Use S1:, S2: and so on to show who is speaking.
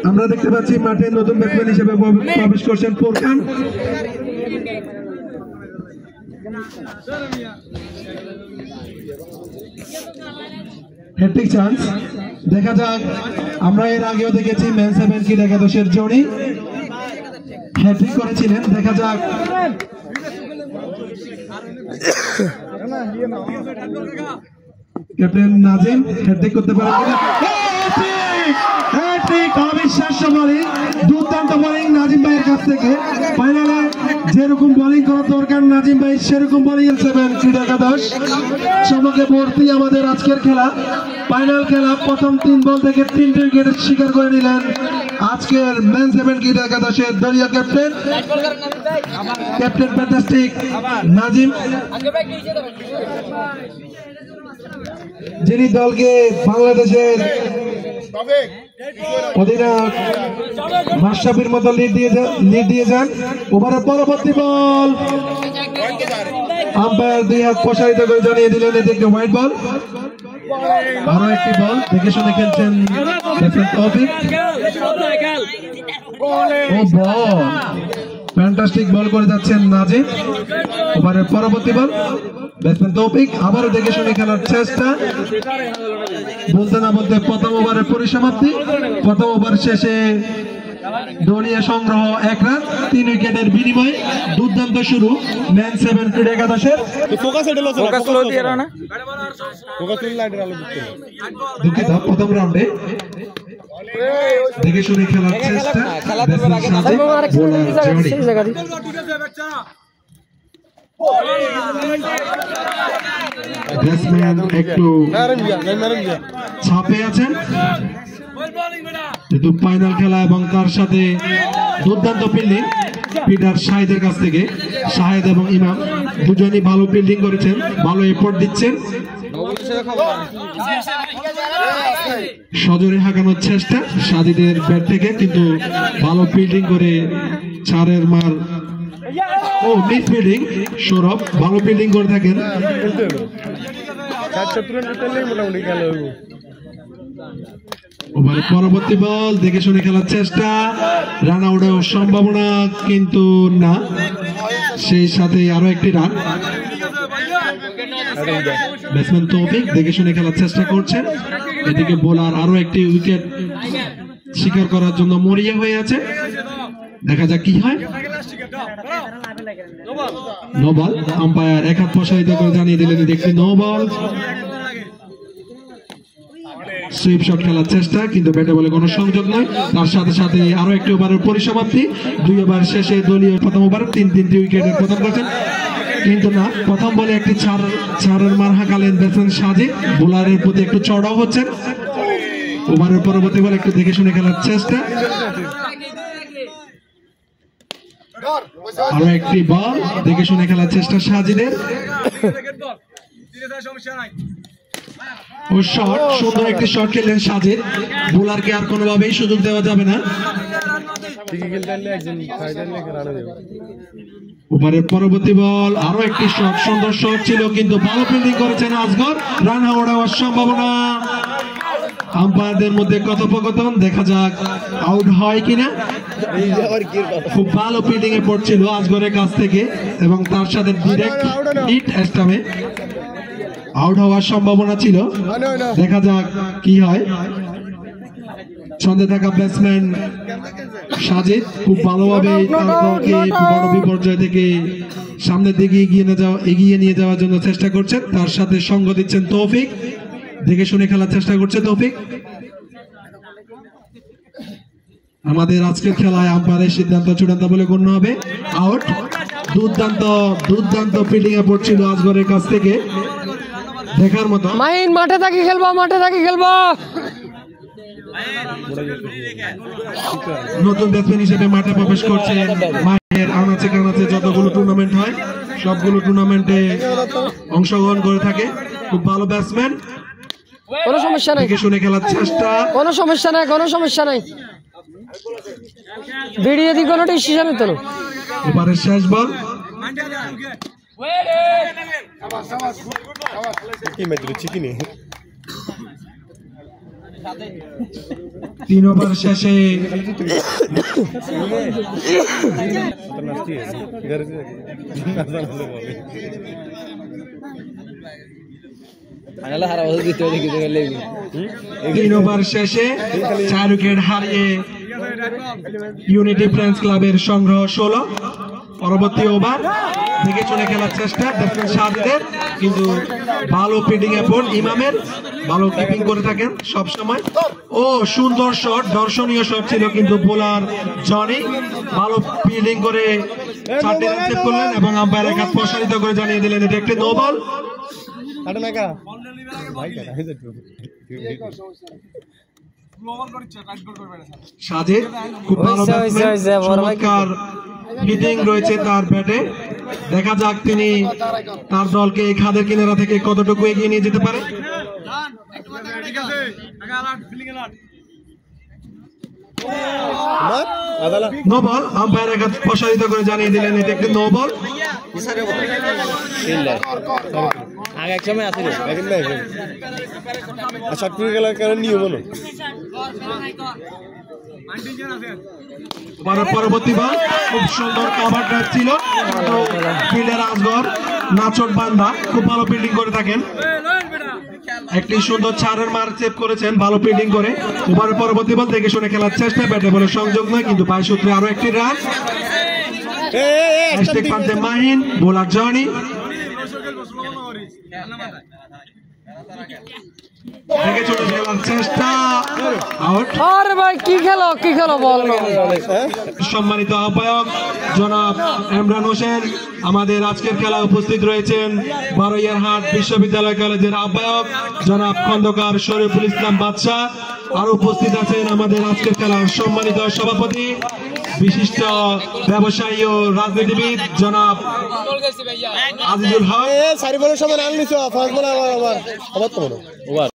S1: আমরা দেখতে পাচ্ছি মাঠে নতুন ব্যাটসম্যান হিসেবে প্রবেশ করছেন ফোরকান। হ্যাট্রিক চান্স, দেখা যাক। আমরা এর আগেও দেখেছি মেন 7 কিড একাদশের জনি হ্যাট্রিক করেছিলেন, দেখা যাক। ক্যাপ্টেন নাজিম হ্যাট্রিক করতে পারেন কিনা? হ্যাট্রিক! অবিশ্বাস্য বোলিং, দুর্দান্ত বোলিং নাজিম ভাইয়ের কাছ থেকে। ফাইনালে যেরকম বোলিং করা দরকার নাজিম ভাই সেরকম বোলিং 7 ক্রীড়া একাদশ সমকে ভর্তি আমাদের আজকের খেলা। ফাইনাল খেলা প্রথম 3 বল থেকে 3টি উইকেট শিকার করে নিলেন আজকের মেন 7 ক্রীড়া একাদশের দলীয় ক্যাপ্টেন ফ্যান্টাস্টিক নাজিম, যিনি দলকে বাংলাদেশের অধিনায়ক মাশরাফির মতো লিড দিয়ে যান। ওভারের পরবর্তী বল আম্পায়ার 2 হাত প্রসারিত করে জানিয়ে দিলেন এটি একটি হোয়াইট বল। আরো একটি বল দেখে শুনে খেলছেন তৌফিক। ও বল, ফ্যান্টাস্টিক বল করে যাচ্ছেন নাজিম। ওভারের পরবর্তী বল ব্যাটসম্যান তৌফিক আবারও দেখে শুনে খেলার চেষ্টা। বলতে না বলতে প্রথম ওভারের পরিসমাপ্তি। প্রথম ওভার শেষে দলীয় সংগ্রহ 1 রান 3 উইকেটের বিনিময়ে। দুর্দান্ত শুরু মেন 7 ক্রীড়া একাদশের। দুঃখিত, প্রথম রাউন্ডে দেখে শুনে খেলার চেষ্টা। ব্যাটসম্যান একটু ছাপে আছেন যেহেতু ফাইনাল খেলা, এবং তার সাথে দুর্দান্ত ফিল্ডিং পিটার শাহিদের কাছ থেকে। শাহিদ এবং ইমাম দুজনই ভালো ফিল্ডিং করেছেন, ভালো এফোর্ট দিচ্ছেন। সজোরে হাঁকানোর চেষ্টা সাজিদের ব্যাট থেকে, কিন্তু ভালো ফিল্ডিং করে চারের মার। ও মিস ফিল্ডিং, সৌরভ ভালো ফিল্ডিং করে থাকেন। ওভারের পরবর্তী বল দেখে শুনে খেলার চেষ্টা। রান আউটের সম্ভাবনা কিন্তু না, সেই সাথে আরো একটি রান। ব্যাটসম্যান তৌফিক দেখে শুনে খেলার চেষ্টা করছেন। এদিকে বোলার আরো একটি উইকেট শিকার করার জন্য মরিয়া হয়ে আছে। দেখা যাক কি হয়। নো বল, আম্পায়ার 1 হাত প্রসারিত করে জানিয়ে দিলেন একটি নো বল। সুইপ শট খেলার চেষ্টা, কিন্তু ব্যাটে বলে কোনো সংযোগ নয়। তার সাথে সাথে আরো একটি ওভারের পরিসমাপ্তি। 2 ওভার শেষে দলীয় প্রথম ওভার 3টি উইকেটের পতন করেছেন, কিন্তু না। প্রথম বলে একটি চারের মার হাঁকালেন ব্যাটসম্যান সাজিদ। বোলারের প্রতি একটু চড়াও হচ্ছেন। ওভারের পরবর্তী বল একটু দেখে শুনে খেলার চেষ্টা। আরো একটি বল দেখে শুনে খেলার চেষ্টা সাজিদের। ও শট, সুন্দর একটি শট খেললেন সাজিদ। বোলারকে আর কোনোভাবেই সুযোগ দেওয়া যাবে না। ওভারের পরবর্তী বল আরো একটি শট, সুন্দর শট ছিল, কিন্তু ভালো ফিল্ডিং করেছেন আজগর। রান আউট হওয়ার সম্ভাবনা। আম্পায়ারদের মধ্যে কথোপকথন, দেখা যাক আউট হয় কিনা। খুব ভালো ফিল্ডিং এ পড়ছিল আজগরের কাছ থেকে, এবং তার সাথে ডিরেক্ট হিট স্টাম্পে আউট হওয়ার সম্ভাবনা ছিল। দেখা যাক কি হয়। ছন্দে থাকা ব্যাটসম্যান সাজিদ খুব ভালোভাবে বড় বিপর্যয় থেকে সামনের দিকে এগিয়ে নিয়ে যাওয়ার জন্য চেষ্টা করছেন। তার সাথে সঙ্গ দিচ্ছেন তৌফিক, দেখে শুনে খেলার চেষ্টা করছে তৌফিক। আমাদের আজকের খেলায় আম্পায়ারের সিদ্ধান্ত চূড়ান্ত বলে গণ্য হবে। আউট। দুর্দান্ত ফিল্ডিং এ পড়ছিল আজগরের কাছ থেকে, দেখার মতো।
S2: মাহিন মাঠে থাকি খেলবো, মাঠে থাকি খেলবো।
S1: নতুন ব্যাটসম্যান হিসেবে মাঠে প্রবেশ করছে মাহির। আনাচে কানাচে যতগুলো টুর্নামেন্ট হয় সবগুলো টুর্নামেন্টে অংশগ্রহণ করে থাকে। খুব ভালো ব্যাটসম্যান,
S2: কোনো সমস্যা নাই।
S1: দেখে শুনে খেলার চেষ্টা।
S2: কোনো সমস্যা নাই, কোনো সমস্যা নাই। ভিডিও দি কোনো ডিসিশন নিতে না।
S1: এবারে শেষ বল। 3 ওভার শেষে তিন ওভার শেষে 4 উইকেট হারিয়ে ইউনিটি ফ্রেন্ডস ক্লাবের সংগ্রহ 16। পরবর্তী ওভার থেকে চলে খেলার চেষ্টা দেখবেন সাজিদের, কিন্তু ভালো ফিল্ডিং এফোর্ট ইমামের, ভালো কিপিং করে থাকেন সব সময়। ও সুন্দর শট, দর্শনীয় শট ছিল, কিন্তু বোলার জনি ভালো ফিল্ডিং করে 4টি রান সেভ করলেন এবং আম্পায়ারের কাছে প্রসারিত করে জানিয়ে দিলেন এটা একটি নো বল। সাজিদ খুব ভালো ব্যাটসম্যান, চমৎকার হিটিং রয়েছে তার ব্যাটে। দেখা যাক তিনি তার দলকে এই খাদের কিনারা থেকে কতটুকু এগিয়ে নিয়ে যেতে পারে। নো বল, আম্পায়ারের কাছে প্রসারিত করে জানিয়ে দিলেন এটা একটি নো বল। পরবর্তী বল খুব সুন্দর কভার ড্রাইভ ছিল, ফিল্ডার আসগর নাচট বান্দা খুব ভালো ফিল্ডিং করে থাকেন, একটি সুন্দর 4 রান মার সেভ করেছেন ভালো ফিল্ডিং করে। ওভারের পরবর্তী বল দেখে শুনে খেলার চেষ্টা, ব্যাটে বলে সংযোগ নয়, কিন্তু 22 সূত্রে আরো একটি রান। মাহিন বোলার জনি দেখে চলে খেলার চেষ্টা, আউট।
S2: আরে ভাই কি খেলো বল।
S1: সম্মানিত আহ্বায়ক জনাব ইমরান হোসেন আমাদের আজকের খেলায় উপস্থিত রয়েছেন বারৈয়ারহাট বিশ্ববিদ্যালয় কলেজের আহ্বায়ক জনাব খন্দকার শরীফুল ইসলাম বাদশাহ, আর উপস্থিত আছেন আমাদের আজকের খেলার সম্মানিত সভাপতি বিশিষ্ট ব্যবসায়ী ও রাজনীতিবিদ জনাব আজিজুল হক।